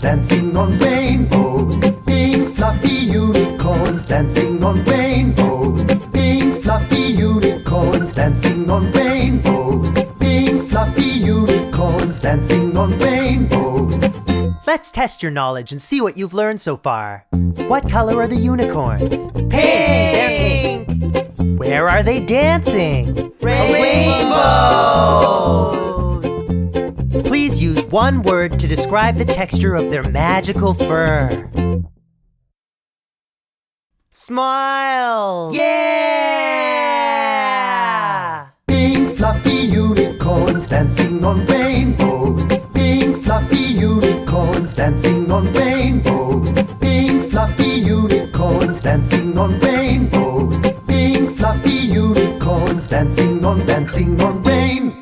dancing on rainbows. Pink fluffy unicorns dancing on rainbows. Pink fluffy unicorns dancing on rainbows. Pink fluffy unicorns dancing on rainbows. Let's test your knowledge and see what you've learned so far. What color are the unicorns? Pink! Where are they dancing? Rainbows! Please use one word to describe the texture of their magical fur. Smile! Yeah! Pink fluffy unicorns dancing on rainbows. Pink fluffy unicorns dancing on rainbows. Pink fluffy unicorns dancing on rainbows. Pink fluffy unicorns dancing on rainbows.